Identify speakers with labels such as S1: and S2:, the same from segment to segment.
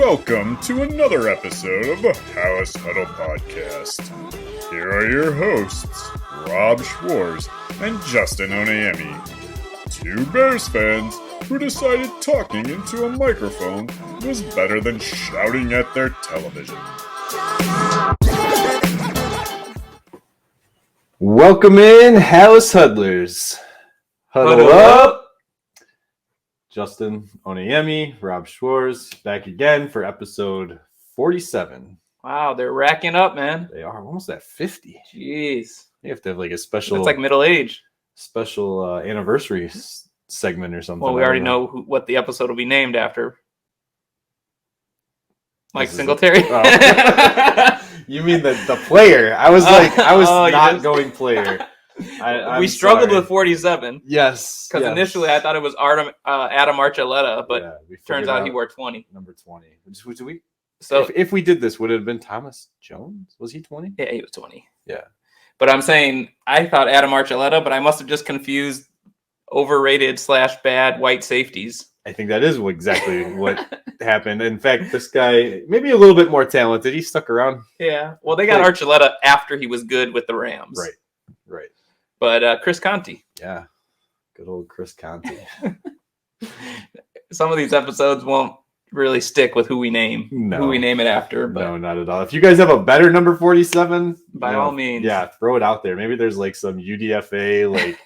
S1: Welcome to another episode of the House Huddle Podcast. Here are your hosts, Rob Schwartz and Justin Onayemi, two Bears fans who decided talking into a microphone was better than shouting at their television.
S2: Welcome in, House Huddlers. Huddle up. Justin Onayemi, Rob Schwartz, back again for episode 47.
S3: Wow, they're racking up, man.
S2: They are almost at 50.
S3: Jeez.
S2: You have to have like a special...
S3: It's like middle age.
S2: Special anniversary segment or something.
S3: Well, we already know what the episode will be named after. Mike Singletary?
S2: You mean the player. I was not going player.
S3: We struggled with 47.
S2: Yes.
S3: Because initially I thought it was Adam Archuleta, but turns out he wore 20.
S2: Number 20. Did we?
S3: So
S2: if we did this, would it have been Thomas Jones? Was he 20?
S3: Yeah, he was 20.
S2: Yeah.
S3: But I'm saying I thought Adam Archuleta, but I must have just confused overrated / bad white safeties.
S2: I think that is exactly what happened. In fact, this guy, maybe a little bit more talented. He stuck around.
S3: Yeah. Well, they got Archuleta after he was good with the Rams.
S2: Right.
S3: But Chris Conte.
S2: Yeah. Good old Chris Conte.
S3: Some of these episodes won't really stick with who we name it after. But
S2: no, not at all. If you guys have a better number 47,
S3: by all means.
S2: Yeah, throw it out there. Maybe there's like some UDFA, like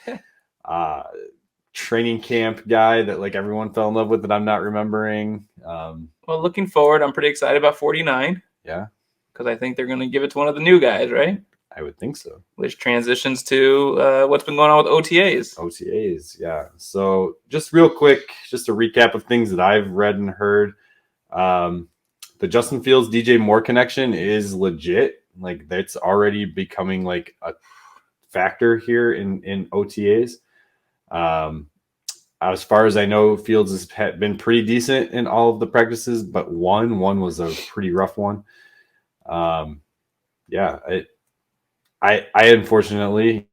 S2: training camp guy that like everyone fell in love with that I'm not remembering.
S3: Well, looking forward, I'm pretty excited about 49.
S2: Yeah.
S3: Because I think they're going to give it to one of the new guys, right?
S2: I would think so.
S3: Which transitions to what's been going on with OTAs.
S2: OTAs, yeah. So just real quick, just a recap of things that I've read and heard. The Justin Fields DJ Moore connection is legit. Like that's already becoming like a factor here in OTAs. As far as I know, Fields has been pretty decent in all of the practices, but one was a pretty rough one. I unfortunately,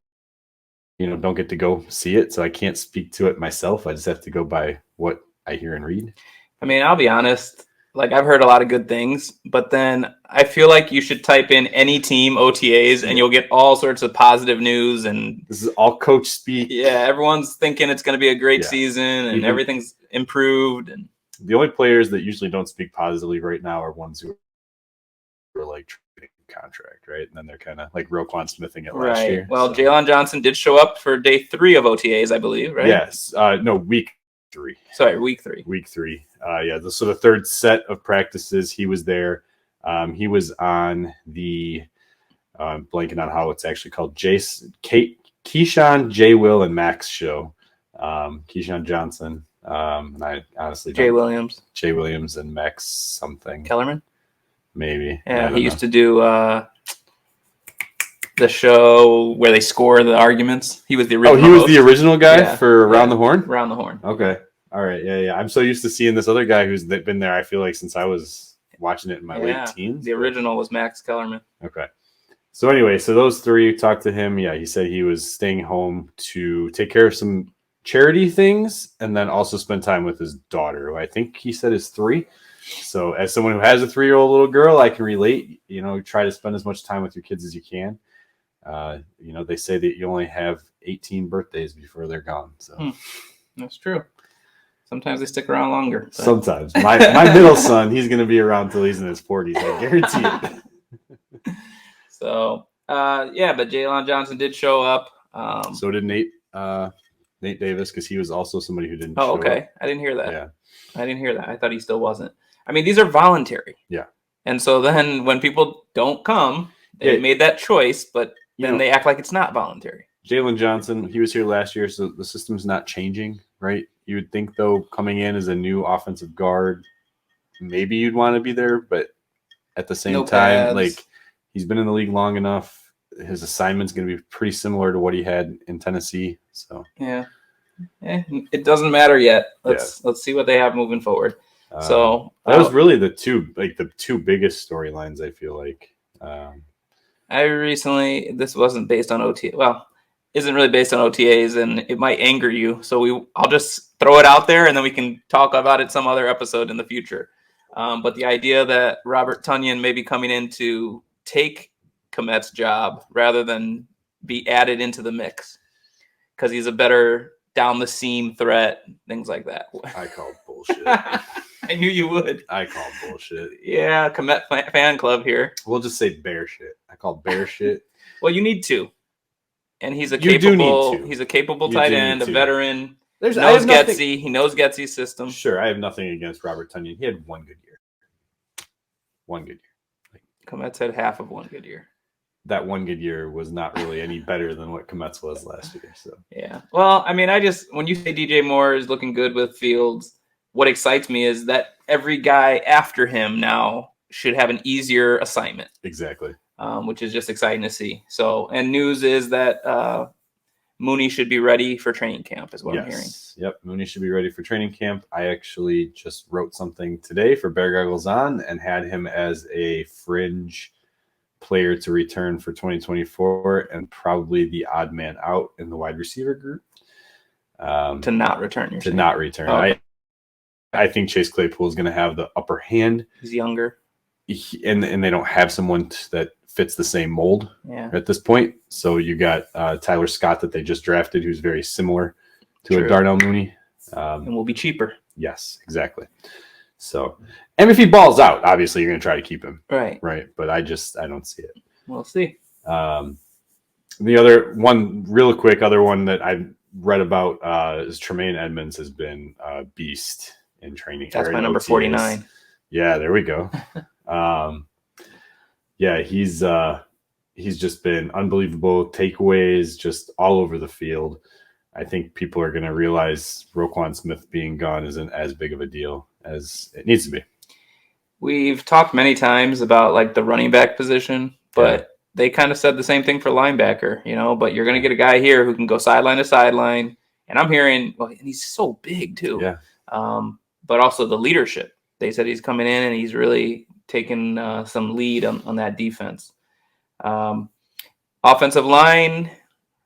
S2: don't get to go see it, so I can't speak to it myself. I just have to go by what I hear and read.
S3: I mean, I'll be honest. Like, I've heard a lot of good things, but then I feel like you should type in any team OTAs and you'll get all sorts of positive news. And
S2: this is all coach speak.
S3: Yeah, everyone's thinking it's going to be a great season and everything's improved. And
S2: the only players that usually don't speak positively right now are ones who are like contract, right? And then they're kind of like Roquan Smithing it last year.
S3: Well, so. Jalen Johnson did show up for day 3 of OTAs, I believe, right?
S2: Yes. No, week 3.
S3: Sorry, week 3.
S2: Week 3. So the third set of practices, he was there. He was on the blanking on how it's actually called, Keyshawn, J. Will, and Max show. Keyshawn Johnson. And I honestly
S3: Jay Williams
S2: and Max something.
S3: Kellerman?
S2: Maybe.
S3: Yeah, he used to do the show where they score the arguments. He was the original.
S2: Oh, he was the original guy for Around the Horn?
S3: Around the Horn.
S2: Okay. All right. Yeah. I'm so used to seeing this other guy who's been there, I feel like, since I was watching it in my late teens.
S3: The original was Max Kellerman.
S2: Okay. So anyway, those three talked to him. Yeah, he said he was staying home to take care of some charity things and then also spend time with his daughter, who I think he said is 3. So as someone who has a 3-year-old little girl, I can relate. Try to spend as much time with your kids as you can. They say that you only have 18 birthdays before they're gone. So
S3: that's true. Sometimes they stick around longer. But.
S2: Sometimes. My middle son, he's going to be around till he's in his 40s. I guarantee it.
S3: So, but Jalen Johnson did show up.
S2: So did Nate Davis, because he was also somebody who didn't show up.
S3: I didn't hear that.
S2: Yeah.
S3: I didn't hear that. I thought he still wasn't. I mean, these are voluntary.
S2: Yeah.
S3: And so then when people don't come, they made that choice, but then they act like it's not voluntary.
S2: Jalen Johnson, he was here last year, so the system's not changing, right? You would think, though, coming in as a new offensive guard, maybe you'd want to be there, but at the same time, like, he's been in the league long enough. His assignment's going to be pretty similar to what he had in Tennessee. So
S3: it doesn't matter yet. Let's see what they have moving forward. So
S2: that was really the two biggest storylines, I feel like.
S3: This wasn't based on OTA. Well, isn't really based on OTAs, and it might anger you. So I'll just throw it out there, and then we can talk about it some other episode in the future. But the idea that Robert Tonyan may be coming in to take Kmet's job rather than be added into the mix because he's a better down the seam threat, things like that.
S2: I call bullshit.
S3: I knew you would.
S2: I call bullshit.
S3: Yeah, Kmet fan club here.
S2: We'll just say bear shit. I call bear shit.
S3: Well, you need to. And he's a
S2: You do need to.
S3: He's a capable
S2: You
S3: tight
S2: do
S3: end,
S2: need
S3: a
S2: to.
S3: veteran.
S2: I
S3: Knows
S2: have nothing-
S3: Getsy. He knows Getsy's system.
S2: Sure, I have nothing against Robert Tonyan. He had one good year. One good year.
S3: Kmet's had half of one good year.
S2: That one good year was not really any better than what Kmet's was last year. So
S3: Yeah. Well, I mean, when you say DJ Moore is looking good with Fields, what excites me is that every guy after him now should have an easier assignment.
S2: exactly.
S3: Which is just exciting to see. So, and news is that Mooney should be ready for training camp, is what I'm hearing.
S2: Yep. Mooney should be ready for training camp. I actually just wrote something today for Bear Goggles On and had him as a fringe player to return for 2024 and probably the odd man out in the wide receiver group.
S3: To not return.
S2: To not return.
S3: Okay.
S2: I think Chase Claypool is going to have the upper hand.
S3: He's younger.
S2: And they don't have someone that fits the same mold at this point. So you got Tyler Scott that they just drafted, who's very similar to a Darnell Mooney.
S3: And will be cheaper.
S2: Yes, exactly. So, and if he balls out, obviously you're going to try to keep him.
S3: Right.
S2: Right. But I don't see it.
S3: We'll see.
S2: The other one, real quick, other one that I read about is Tremaine Edmonds has been a beast in training.
S3: That's my number 49.
S2: Yeah, there we go. Yeah, he's just been unbelievable. Takeaways just all over the field. I think people are going to realize Roquan Smith being gone isn't as big of a deal as it needs to be.
S3: We've talked many times about like the running back position, but they kind of said the same thing for linebacker, but you're going to get a guy here who can go sideline to sideline. And I'm hearing, and he's so big too.
S2: Yeah.
S3: But also the leadership. They said he's coming in and he's really taking some lead on that defense. Offensive line,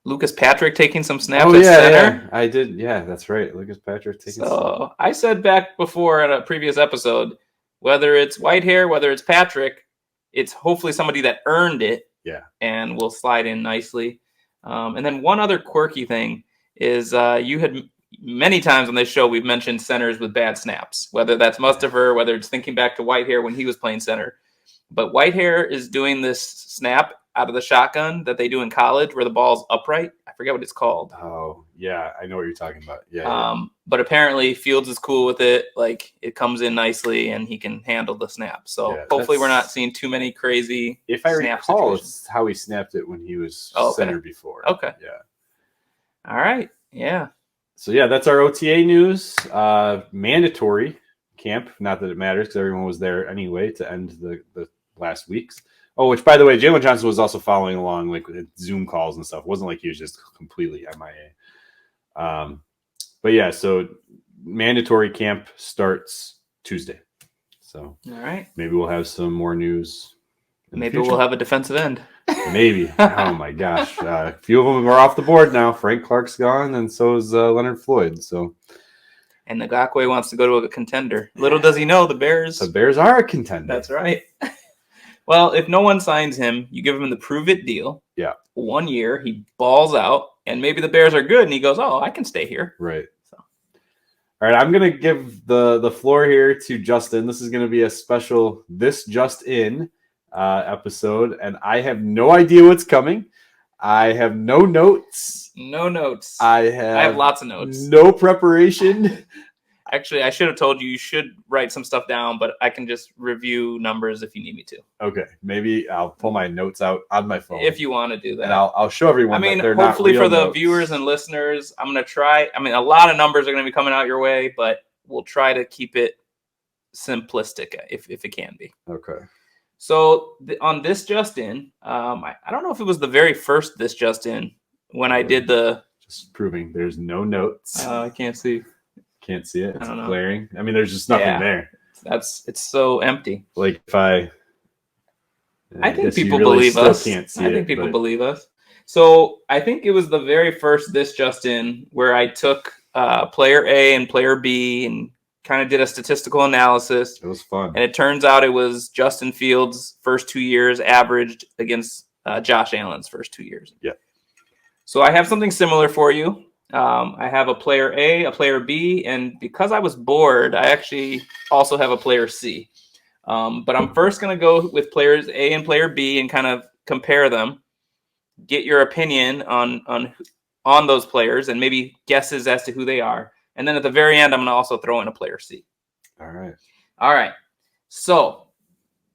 S3: Lucas Patrick taking some snaps at center.
S2: Yeah, I did. Yeah, that's right. Lucas Patrick taking
S3: So I said back before in a previous episode, whether it's Whitehair, whether it's Patrick, it's hopefully somebody that earned it.
S2: Yeah. And
S3: will slide in nicely. And then one other quirky thing is you had many times on this show, we've mentioned centers with bad snaps, whether that's Mustafa, whether it's thinking back to Whitehair when he was playing center. But Whitehair is doing this snap out of the shotgun that they do in college where the ball's upright. I forget what it's called.
S2: Oh, yeah. I know what you're talking about. Yeah.
S3: But apparently Fields is cool with it. Like it comes in nicely and he can handle the snap. So hopefully we're not seeing too many crazy
S2: If I
S3: snap
S2: recall,
S3: situations.
S2: it's how he snapped it when he was center before.
S3: Okay.
S2: Yeah.
S3: All right. Yeah.
S2: So, yeah, that's our OTA news. Mandatory camp. Not that it matters because everyone was there anyway to end the last weeks. Oh, which, by the way, Jalen Johnson was also following along like with Zoom calls and stuff. It wasn't like he was just completely MIA. But, yeah, so mandatory camp starts Tuesday. So
S3: all right.
S2: Maybe we'll have some more news.
S3: Maybe we'll have a defensive end.
S2: Maybe. Oh, my gosh. A few of them are off the board now. Frank Clark's gone, and so is Leonard Floyd. So,
S3: and Ngakwe wants to go to a contender. Little does he know the Bears
S2: are a contender.
S3: That's right. Well, if no one signs him, you give him the prove-it deal.
S2: Yeah.
S3: 1 year, he balls out, and maybe the Bears are good, and he goes, oh, I can stay here.
S2: Right. So, all right, I'm going to give the floor here to Justin. This is going to be a special This Just In episode, and I have no idea what's coming. I have no notes.
S3: No notes.
S2: I have
S3: lots of notes.
S2: No preparation.
S3: Actually, I should have told you should write some stuff down, but I can just review numbers if you need me to.
S2: Okay, maybe I'll pull my notes out on my phone
S3: if you want to do that.
S2: And I'll show everyone.
S3: I mean,
S2: that they're
S3: hopefully
S2: not
S3: for the
S2: notes.
S3: viewers and listeners, I'm going to try. I mean, a lot of numbers are going to be coming out your way, but we'll try to keep it simplistic if it can be.
S2: Okay.
S3: So on This Just In, I don't know if it was the very first This Just In when I did the.
S2: Just proving there's no notes.
S3: I can't see.
S2: Can't see it. It's
S3: I don't know.
S2: glaring. I mean, there's just nothing there.
S3: It's so empty.
S2: Like if I
S3: think people believe us.
S2: Can't see
S3: I think people believe us. So I think it was the very first This Just In where I took player A and player B and kind of did a statistical analysis.
S2: It was fun.
S3: And it turns out it was Justin Fields' first 2 years averaged against Josh Allen's first 2 years.
S2: Yeah.
S3: So I have something similar for you. I have a player A, a player B, and because I was bored, I actually also have a player C. But I'm first going to go with players A and player B and kind of compare them, get your opinion on those players, and maybe guesses as to who they are. And then at the very end, I'm going to also throw in a player C.
S2: All right.
S3: So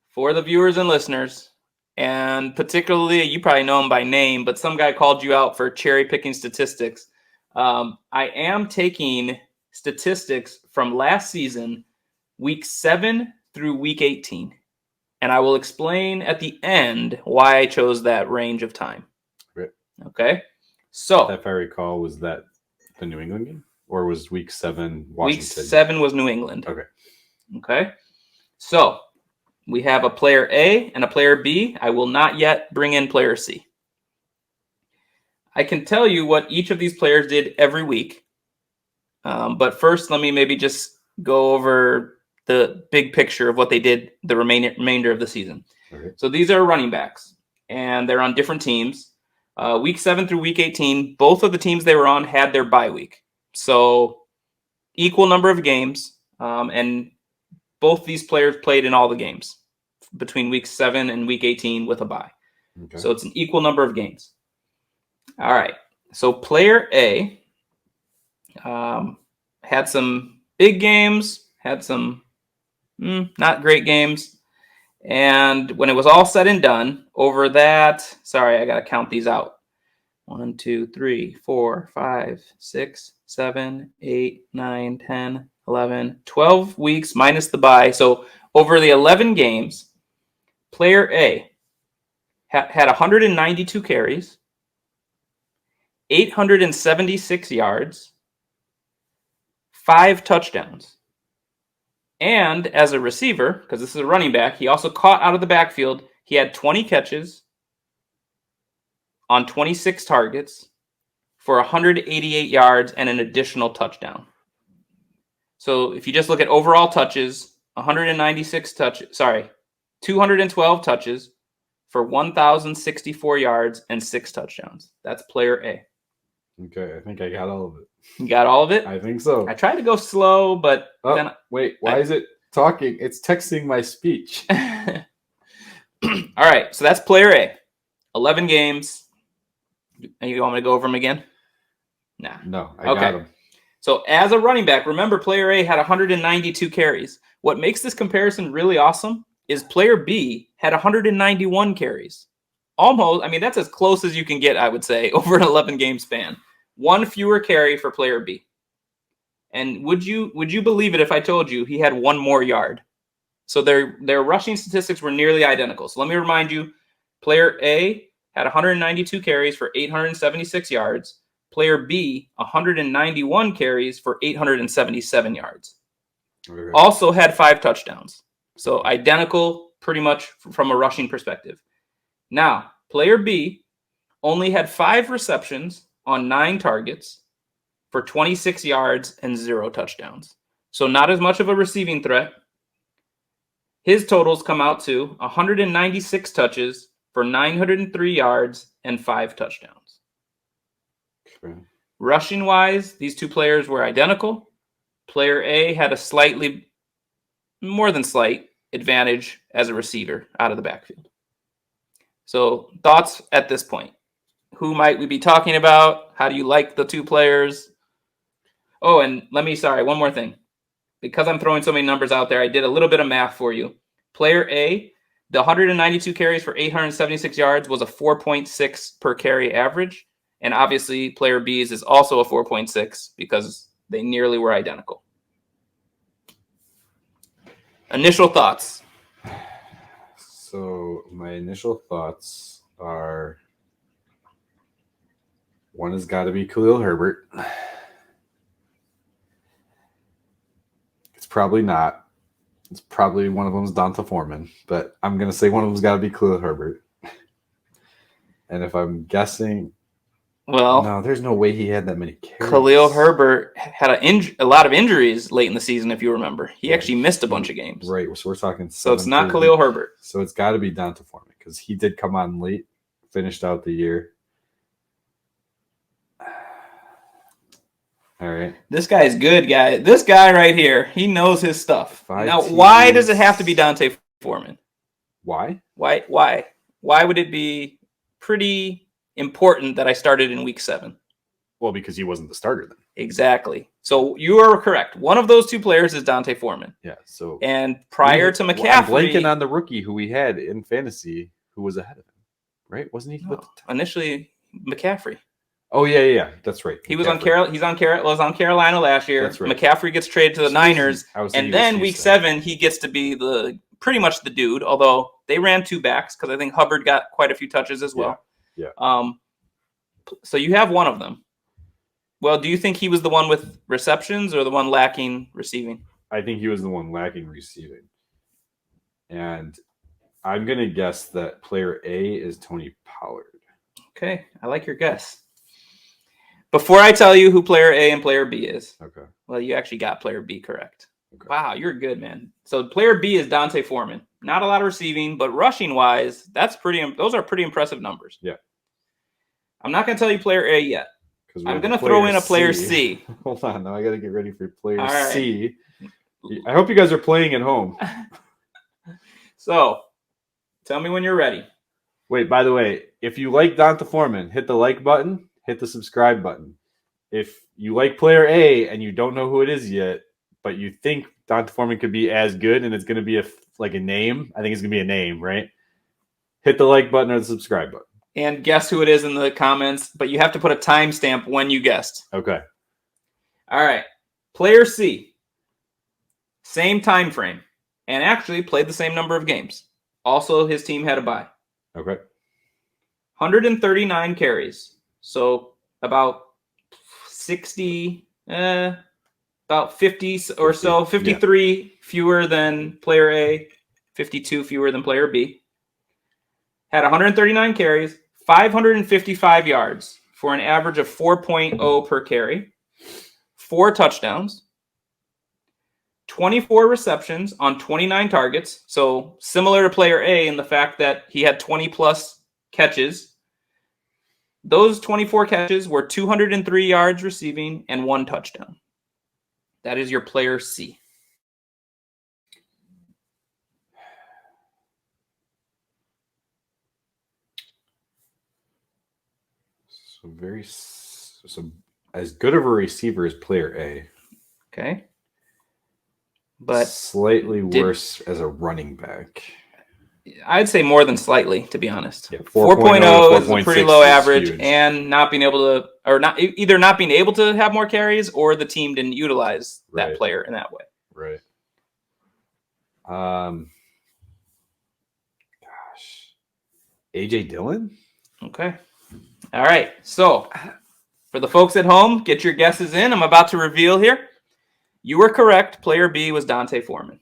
S3: for the viewers and listeners, and particularly, you probably know him by name, but some guy called you out for cherry picking statistics. I am taking statistics from last season, week 7 through week 18. And I will explain at the end why I chose that range of time.
S2: Right.
S3: Okay. So
S2: if I recall, was that the New England game? Or was week 7 Washington?
S3: Week 7 was New England.
S2: Okay.
S3: So we have a player A and a player B. I will not yet bring in player C. I can tell you what each of these players did every week. But first, let me maybe just go over the big picture of what they did the remainder of the season.
S2: Okay.
S3: So these are running backs, and they're on different teams. Week 7 through week 18, both of the teams they were on had their bye week. So equal number of games, and both these players played in all the games between week 7 and week 18 with a bye.
S2: Okay.
S3: So it's an equal number of games. All right. So player A had some big games, had some not great games. And when it was all said and done, over that, sorry, I got to count these out. 1, 2, 3, 4, 5, 6, 7, 8, 9, 10, 11, 12 weeks minus the bye. So over the 11 games, player A had 192 carries, 876 yards, 5 touchdowns. And as a receiver, because this is a running back, he also caught out of the backfield. He had 20 catches on 26 targets for 188 yards and an additional touchdown. So if you just look at overall touches, 212 touches for 1,064 yards and 6 touchdowns. That's player A.
S2: Okay, I think I got all of it.
S3: You got all of it?
S2: I think so.
S3: I tried to go slow, but then
S2: wait, why is it talking? It's texting my speech.
S3: All right, so that's player A. 11 games. You want me to go over them again? Nah.
S2: No, I got them.
S3: So as a running back, remember player A had 192 carries. What makes this comparison really awesome is player B had 191 carries. Almost, I mean, that's as close as you can get, I would say, over an 11-game span. 1 fewer carry for player B. And would you believe it if I told you he had 1 more yard? So their rushing statistics were nearly identical. So let me remind you, player A had 192 carries for 876 yards. Player B, 191 carries for 877 yards.
S2: Okay.
S3: Also had 5 touchdowns. So identical pretty much from a rushing perspective. Now, player B only had 5 receptions on 9 targets for 26 yards and 0 touchdowns. So not as much of a receiving threat. His totals come out to 196 touches for 903 yards and 5 touchdowns.
S2: Okay.
S3: Rushing wise, these two players were identical. Player A had a slightly, more than slight, advantage as a receiver out of the backfield. So thoughts at this point? Who might we be talking about? How do you like the two players? Oh, and one more thing. Because I'm throwing so many numbers out there, I did a little bit of math for you. Player A, the 192 carries for 876 yards was a 4.6 per carry average. And obviously, player B's is also a 4.6 because they nearly were identical. Initial thoughts.
S2: So my initial thoughts are, one has got to be Khalil Herbert. It's probably not. It's probably one of them is Donta Foreman, but I'm going to say one of them's got to be Khalil Herbert. And if I'm guessing,
S3: Well,
S2: No, there's no way he had that many carries.
S3: Khalil Herbert had a lot of injuries late in the season, if you remember. He actually missed a bunch of games.
S2: Right, so we're talking.
S3: So it's not Khalil Herbert.
S2: So it's got to be Donta Foreman because he did come on late, finished out the year. All right.
S3: This guy's good, guy. This guy right here, he knows his stuff. Now,
S2: teams.
S3: why does it have to be Donta Foreman?
S2: Why?
S3: Why would it be pretty important that I started in week 7?
S2: Well, because he wasn't the starter then.
S3: Exactly. So you are correct. One of those two players is Donta Foreman.
S2: Yeah. So
S3: and prior to McCaffrey,
S2: I'm blanking on the rookie who we had in fantasy who was ahead of him, right? Wasn't he?
S3: Initially McCaffrey.
S2: Oh yeah. That's right.
S3: He was on Carolina last year.
S2: That's right.
S3: McCaffrey gets traded to the Niners, and then week 7 he gets to be pretty much the dude. Although they ran 2 backs because I think Hubbard got quite a few touches as well.
S2: Yeah.
S3: So you have one of them. Well, do you think he was the one with receptions or the one lacking receiving?
S2: I think he was the one lacking receiving, and I'm gonna guess that player A is Tony Pollard.
S3: Okay, I like your guess. Before I tell you who player A and player B is,
S2: Okay.
S3: Well, you actually got player B correct.
S2: Okay.
S3: Wow, you're good, man. So player B is Donta Foreman. Not a lot of receiving, but rushing wise, those are pretty impressive numbers.
S2: Yeah.
S3: I'm not going to tell you player A yet. I'm going to throw in a player C.
S2: Hold on, now I got to get ready for player
S3: right.
S2: C. I hope you guys are playing at home.
S3: So, tell me when you're ready.
S2: Wait, by the way, if you like Donta Foreman, hit the like button, hit the subscribe button. If you like player A and you don't know who it is yet, but you think Donta Foreman could be as good and it's going to be a name, I think it's going to be a name, right? Hit the like button or the subscribe button.
S3: And guess who it is in the comments, but you have to put a timestamp when you guessed.
S2: Okay.
S3: All right. Player C. Same time frame. And actually played the same number of games. Also, his team had a bye.
S2: Okay.
S3: 139 carries. So about 60, about 50 or so, 53 fewer than player A, 52 fewer than player B. Had 139 carries, 555 yards for an average of 4.0 per carry, 4 touchdowns, 24 receptions on 29 targets. So similar to player A in the fact that he had 20 plus catches. Those 24 catches were 203 yards receiving and 1 touchdown. That is your player C.
S2: So as good of a receiver as player A.
S3: Okay. But
S2: slightly worse as a running back.
S3: I'd say more than slightly, to be honest.
S2: Yeah,
S3: 4.0 is a pretty low average, and not being able to, or not either not being able to have more carries, or the team didn't utilize that player in that way.
S2: Right. AJ Dillon.
S3: Okay. All right. So, for the folks at home, get your guesses in. I'm about to reveal here. You were correct. Player B was Donta Foreman.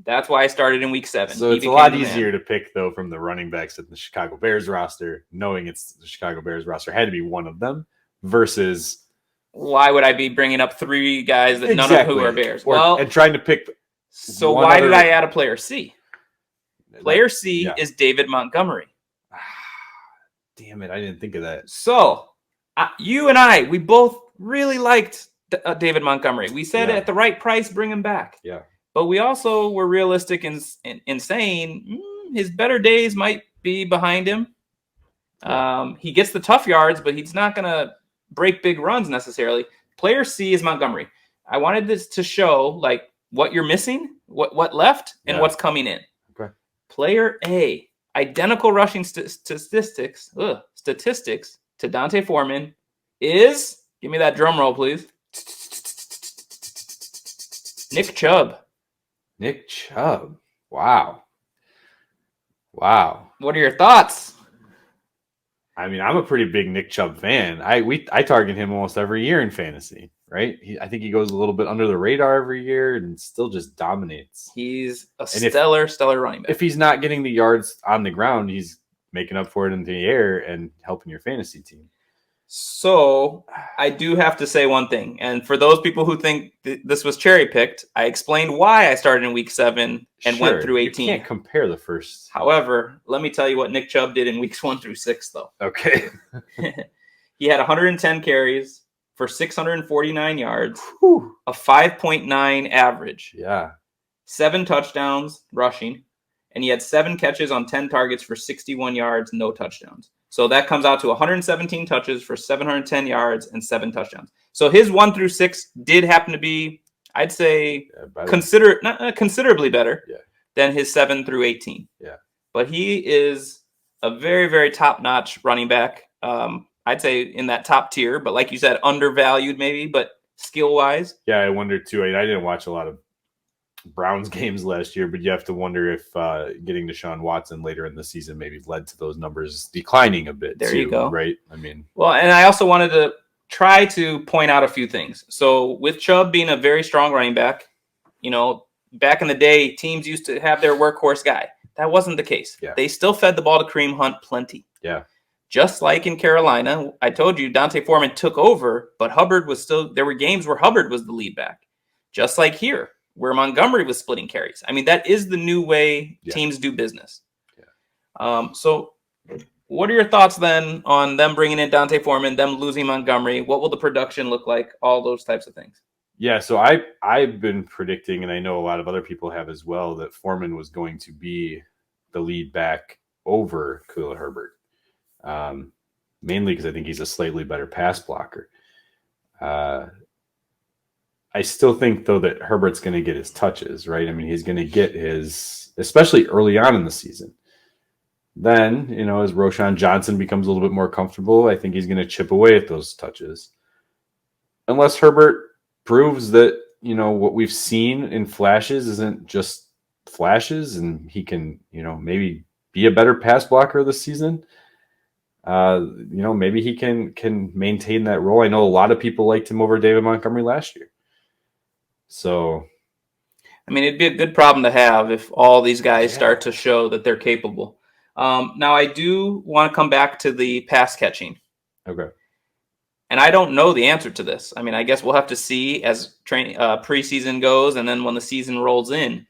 S3: That's why I started in week 7.
S2: So it's a lot easier to pick, though, from the running backs at the Chicago Bears roster, knowing it's the Chicago Bears roster had to be one of them, versus...
S3: Why would I be bringing up 3 guys that none of who are Bears?
S2: And trying to pick...
S3: So why did I add a player C? Player C is David Montgomery.
S2: Damn it, I didn't think of that.
S3: So, you and we both really liked David Montgomery. We said at the right price, bring him back.
S2: Yeah.
S3: But we also were realistic in saying his better days might be behind him. Yeah. He gets the tough yards, but he's not going to break big runs necessarily. Player C is Montgomery. I wanted this to show like what you're missing, what left, and what's coming in.
S2: Okay.
S3: Player A, identical rushing statistics to Donta Foreman is, give me that drum roll, please. Nick Chubb.
S2: Nick Chubb. Wow.
S3: What are your thoughts?
S2: I mean, I'm a pretty big Nick Chubb fan. I target him almost every year in fantasy, right? I think he goes a little bit under the radar every year and still just dominates.
S3: He's a stellar running back.
S2: If he's not getting the yards on the ground, he's making up for it in the air and helping your fantasy team.
S3: So I do have to say one thing. And for those people who think this was cherry picked, I explained why I started in week 7 and went through 18.
S2: You can't compare the first.
S3: However, let me tell you what Nick Chubb did in weeks 1 through 6, though.
S2: Okay.
S3: He had 110 carries for 649 yards,
S2: Whew.
S3: a 5.9 average.
S2: Yeah.
S3: 7 touchdowns rushing, and he had 7 catches on 10 targets for 61 yards, no touchdowns. So that comes out to 117 touches for 710 yards and 7 touchdowns. So his 1 through 6 did happen to be, I'd say, considerably better than his 7 through 18.
S2: Yeah.
S3: But he is a very, very top-notch running back. I'd say in that top tier, but like you said, undervalued maybe, but skill-wise.
S2: Yeah, I wonder too. I didn't watch a lot of Browns games last year, but you have to wonder if getting Deshaun Watson later in the season maybe led to those numbers declining a bit.
S3: There you go.
S2: Right? I mean,
S3: well, and I also wanted to try to point out a few things. So with Chubb being a very strong running back, back in the day, teams used to have their workhorse guy. That wasn't the case.
S2: Yeah.
S3: They still fed the ball to Kareem Hunt plenty.
S2: Yeah.
S3: Just like in Carolina, I told you D'Onta Foreman took over, but Hubbard was still – there were games where Hubbard was the lead back. Just like here, where Montgomery was splitting carries. I mean, that is the new way teams do business. Yeah. So what are your thoughts then on them bringing in D'Onta Foreman, them losing Montgomery? What will the production look like? All those types of things.
S2: Yeah, so I've been predicting, and I know a lot of other people have as well, that Foreman was going to be the lead back over Khalil Herbert. Mainly because I think he's a slightly better pass blocker. I still think, though, that Herbert's going to get his touches, right? I mean, he's going to get his, especially early on in the season. Then, as Roschon Johnson becomes a little bit more comfortable, I think he's going to chip away at those touches. Unless Herbert proves that, what we've seen in flashes isn't just flashes, and he can, maybe be a better pass blocker this season. Maybe he can maintain that role. I know a lot of people liked him over David Montgomery last year. So,
S3: I mean, it'd be a good problem to have if all these guys start to show that they're capable. Now, I do want to come back to the pass catching.
S2: Okay.
S3: And I don't know the answer to this. I mean, I guess we'll have to see as preseason goes, and then when the season rolls in.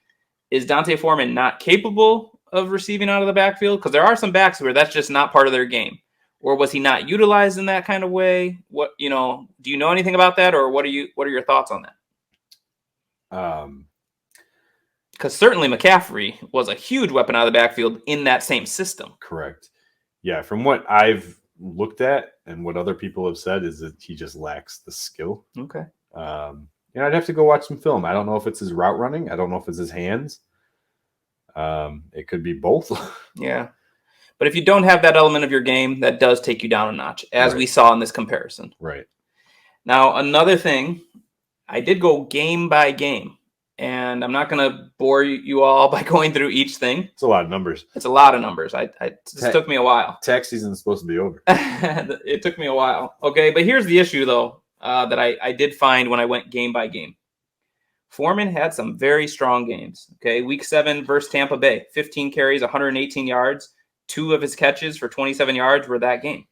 S3: Is D'Onta Foreman not capable of receiving out of the backfield? Because there are some backs where that's just not part of their game. Or was he not utilized in that kind of way? What do you know anything about that, or what are your thoughts on that? Because certainly McCaffrey was a huge weapon out of the backfield in that same system.
S2: Correct. Yeah, from what I've looked at and what other people have said is that he just lacks the skill.
S3: Okay.
S2: I'd have to go watch some film. I don't know if it's his route running. I don't know if it's his hands. It could be both.
S3: Yeah. But if you don't have that element of your game, that does take you down a notch, as we saw in this comparison.
S2: Right.
S3: Now, another thing, I did go game by game, and I'm not going to bore you all by going through each thing.
S2: It's a lot of numbers.
S3: It's a lot of numbers. This took me a while.
S2: Tax season's supposed to be over.
S3: It took me a while. Okay, but here's the issue, though, that I did find when I went game by game. Foreman had some very strong games. Okay, week 7 versus Tampa Bay, 15 carries, 118 yards. 2 of his catches for 27 yards were that game.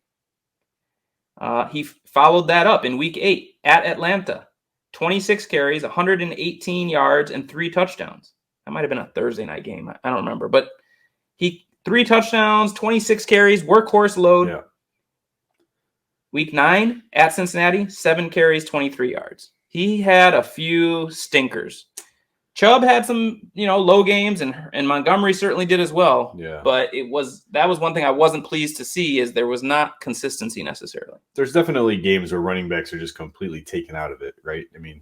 S3: He followed that up in week 8 at Atlanta. 26 carries, 118 yards, and 3 touchdowns. That might have been a Thursday night game. I don't remember. But 3 touchdowns, 26 carries, workhorse load.
S2: Yeah.
S3: Week 9 at Cincinnati, 7 carries, 23 yards. He had a few stinkers. Chubb had some, low games, and Montgomery certainly did as well.
S2: Yeah.
S3: But that was one thing I wasn't pleased to see, is there was not consistency necessarily.
S2: There's definitely games where running backs are just completely taken out of it, right? I mean,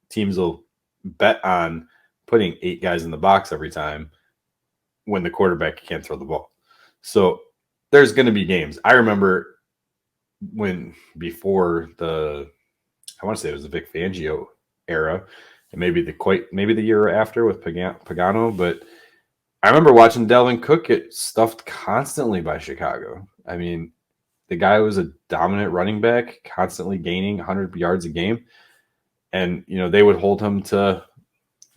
S2: teams will bet on putting 8 guys in the box every time when the quarterback can't throw the ball. So there's going to be games. I remember before I want to say it was the Vic Fangio era, and maybe the year after with Pagano, but I remember watching Dalvin Cook get stuffed constantly by Chicago. I mean, the guy was a dominant running back, constantly gaining 100 yards a game, and they would hold him to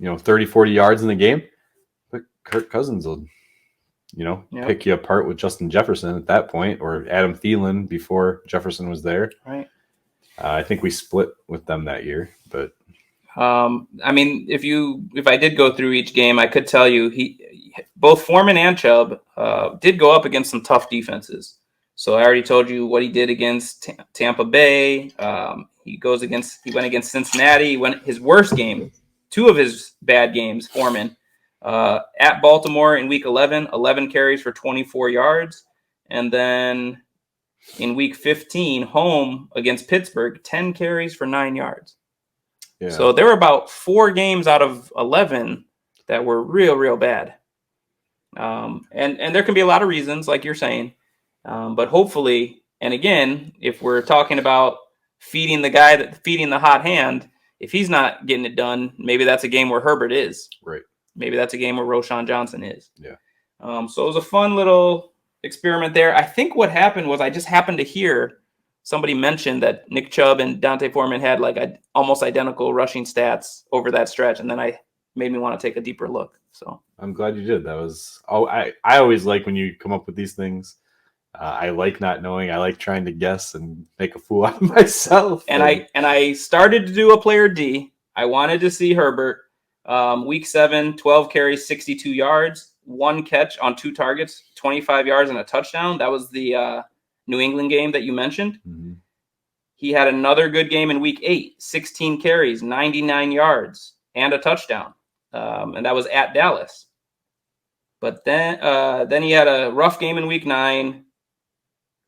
S2: 30, 40 yards in the game, but Kirk Cousins will pick you apart with Justin Jefferson at that point, or Adam Thielen before Jefferson was there.
S3: Right.
S2: I think we split with them that year, but
S3: I mean, if I did go through each game, I could tell you both Foreman and Chubb did go up against some tough defenses. So I already told you what he did against Tampa Bay. He went against Cincinnati. His worst game, 2 of his bad games, Foreman, at Baltimore in week 11 carries for 24 yards. And then in week 15, home against Pittsburgh, 10 carries for 9 yards. Yeah. So there were about 4 games out of 11 that were real, real bad. And there can be a lot of reasons, like you're saying. But hopefully, and again, if we're talking about feeding the hot hand, if he's not getting it done, maybe that's a game where Herbert is.
S2: Right.
S3: Maybe that's a game where Roshan Johnson is.
S2: Yeah.
S3: So it was a fun little experiment there. I think what happened was I just happened to hear somebody mention that Nick Chubb and Dante Foreman had like almost identical rushing stats over that stretch, and then made me want to take a deeper look. So
S2: I'm glad you did. That was I always like when you come up with these things. I like not knowing. I like trying to guess and make a fool out of myself.
S3: And I started to do a player D. I wanted to see Herbert. Week 7, 12 carries, 62 yards, 1 catch on 2 targets, 25 yards and a touchdown. That was the New England game that you mentioned.
S2: Mm-hmm.
S3: He had another good game in week 8, 16 carries, 99 yards and a touchdown. And that was at Dallas. But then he had a rough game in week 9.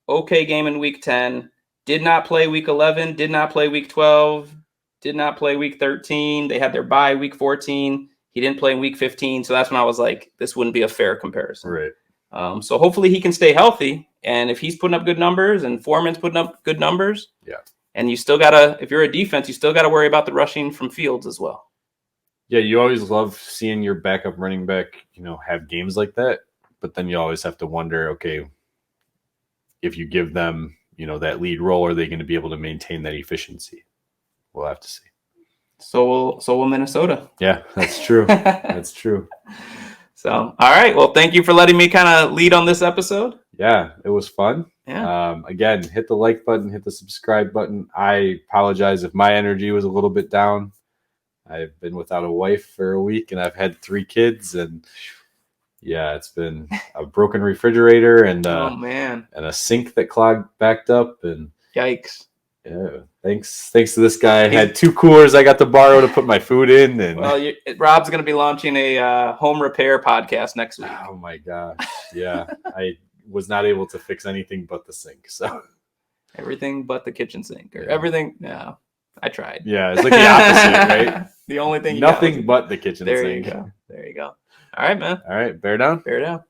S3: Okay game in week 10, did not play week 11, did not play week 12, did not play week 13. They had their bye week 14. He didn't play in week 15. So that's when I was like, this wouldn't be a fair comparison.
S2: Right.
S3: So hopefully he can stay healthy. And if he's putting up good numbers and Foreman's putting up good numbers,
S2: yeah.
S3: And you still if you're a defense, you still got to worry about the rushing from Fields as well.
S2: Yeah, you always love seeing your backup running back, have games like that. But then you always have to wonder, okay, if you give them, that lead role, are they going to be able to maintain that efficiency? We'll have to see.
S3: So will Minnesota.
S2: Yeah, that's true. That's true.
S3: So, all right. Well, thank you for letting me kind of lead on this episode.
S2: Yeah, it was fun.
S3: Yeah.
S2: Again, hit the like button, hit the subscribe button. I apologize if my energy was a little bit down. I've been without a wife for a week and I've had 3 kids, and yeah, it's been a broken refrigerator and and a sink that backed up, and
S3: yikes.
S2: Yeah, thanks to this guy. I had 2 coolers I got to borrow to put my food in. And
S3: Rob's going to be launching a home repair podcast next week.
S2: Oh my gosh. Yeah. I was not able to fix anything but the sink. So
S3: everything but the kitchen sink, or everything. No, I tried.
S2: Yeah. It's like the opposite, right?
S3: The only thing
S2: nothing but the kitchen sink.
S3: There you go. All right, man.
S2: All right. Bear down.
S3: Bear down.